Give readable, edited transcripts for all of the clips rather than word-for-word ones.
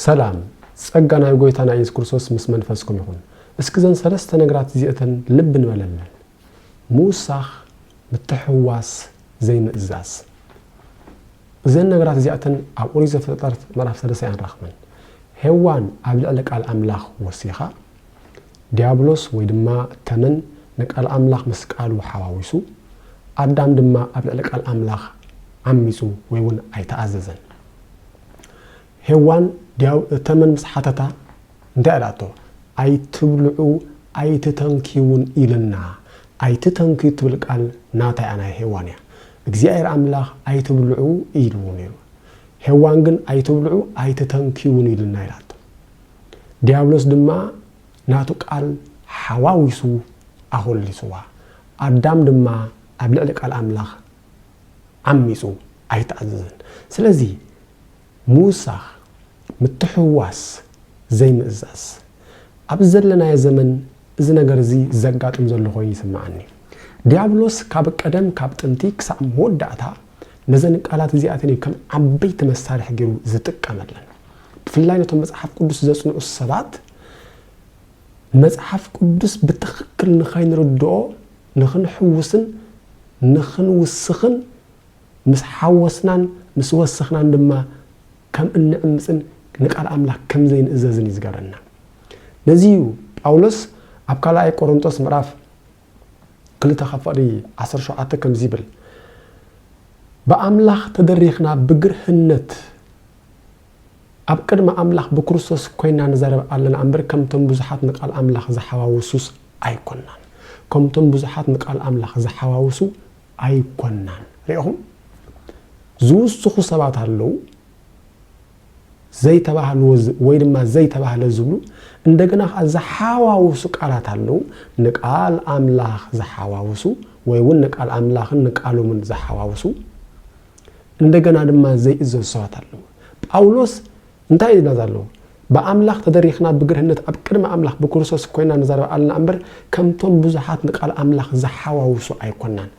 ሰላም ጸጋና ይጎይታና ኢየሱስ ክርስቶስ ምስ መንፈስኩም ይሁን እስከዘን ሰለስተ ነገራት ዚእተን ልብ እንበለለን ሙሳኽ ምትሕዋስ ዘይምእዛዝ እዘን ነገራት ዚእተን ኣብ ኦሪት ዘፍጥረት ምዕራፍ 3 አንራኽመን ሔዋን ኣብ ልዕሊ ቃል ኣምላኽ ወሲኻ ዲያብሎስ ወይ ድማ ተመን ንቃል ኣምላኽ ምስ ቃሉ ሓዋዊሱ ኣዳም ድማ ኣብ ልዕሊ ቃል ኣምላኽ ዓሚፁ ወይ እውን ኣይተኣዘዘን ሔዋን ተመን ምስ ሓተታ እንታይ ኣላቶ ኣይትብልዑ ኣይትተንኪውን ኢልና ኣይትተንኪ ትብል ቃል ናታይ ኣና ሔዋን እያ እግዚአብሔር ኣምላኽ ኣይትብልዑ ኢልዎ ነይሩ ሔዋን ግን ኣይትብልዑ ኣይትተንኪውን ኢልና ኢላቶ ዲያብሎስ ድማ ናቱ ቃል ሓዋዊሱ ኣሆሊሱዋ ኣዳም ድማ ኣብ ልዕሊ ቃል ኣምላኽ ዓሚፁ ኣይተኣዘዘን ስለዚ ሙሳኽ ምትሕዋስ ዘይምእዛዝ ኣብ ዘለናየ ዘመን እዚ ነገር እዚ ዘጋጥም ዘሎ ኮይኑ ይስማዓኒ ዲያብሎስ ካብ ቀደም ካብ ጥንቲ ክሳብ መወዳእታ ነዘን ቃላት እዚኣተን ከም ዓበይቲ መሳርሒ ገይሩ ዝጥቀመለን ብፍላይ ነቶም መጽሓፍ ቅዱስ ዘጽንዑ ሰባት መጽሓፍ ቅዱስ ብትክክል ንኸይንርድኦ ንኽንሕውስን ንኽንውስኽን ምስ ሓወስናን ምስ ወስኽናን ድማ ከም እንዕምፅን ንቃል ኣምላኽ ከም ዘይንእዘዝን ይዝገረና ነዚዩ ጳውሎስ ኣብ ካልኣይ ቆሮንቶስ ምዕራፍ 2:17 ከም ዝብል በኣምላኽ ተደሪኽና ብግርህነት ኣብ ቅድመ ኣምላኽ ብክርስቶስ ኮይና ንዛረብ ኣለና እምበር ከምቶም ብዙሓት ንቃል ኣምላኽ ዝሓዋውሱስ ኣይኮናን ከምቶም ብዙሓት ንቃል ኣምላኽ ዝሓዋውሱ ኣይኮናን ሪኢኹም ዝውስኹ ሰባት ኣለው ዘይተባህሉ ወይ ድማ ዘይተባህለ ዝብሉ እንደገና ዝሓዋውሱ ቃላት ኣለው ንቃል ኣምላኽ ዝሓዋውሱ ወይ እውን ንቃል ኣምላኽን ንቃሎምን ዝሓዋውሱ እንደገና ድማ ዘይእዘዙ ሰባት ኣለው ጳውሎስ እንታይ ይብላ ዘሎ በኣምላኽ ተደሪኽና ብግርህነት ኣብ ቅድመ ኣምላኽ ብክርስቶስ ኮይና ንዛረብ ኣለና እምበር ከምቶም ብዙሓት ንቃል ኣምላኽ ዝሓዋውሱ ኣይኮናን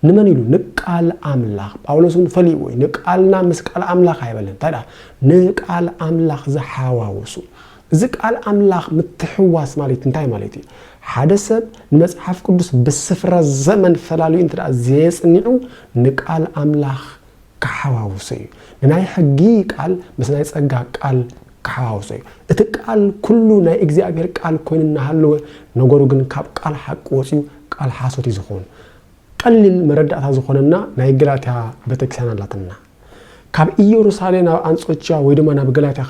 ንመን ኢሉ ንቃል ኣምላኽ ጳውሎስን ፈሊኡ ወይ ንቃልና ምስ ቃል ኣምላኽ ኣይበለን ታዲያ ንቃል ኣምላኽ ዝሓዋውሱ እዚ ቃል ኣምላኽ ምትሕዋስ ማለት እንታይ ማለት እዩ ሓደ ሰብ ንመጽሓፍ ቅዱስ ብስፍራ ዘመን ፈላልዩ እንትዳ ዘየጽኒዑ ንቃል ኣምላኽ ክሓዋውሱ እዩ ንናይ ሕጊ ቃል ምስ ናይ ጸጋ ቃል ክሓዋውሱ እዩ እቲ ቃል ኩሉ ናይ እግዚአብሔር ቃል ኮይኑ እናሃለወ ነገሩ ግን ካብ ቃል ሓቂ ወፂኡ ቃል ሓሶት እዩ ዝኾኑ ቀሊል መረዳእታ ዝኾነና ናይ ገላትያ ቤተክርስቲያን ኣላትና ካብ ኢየሩሳሌም ናብ አንጾኪያ ወይ ድማ ናብ ገላትያ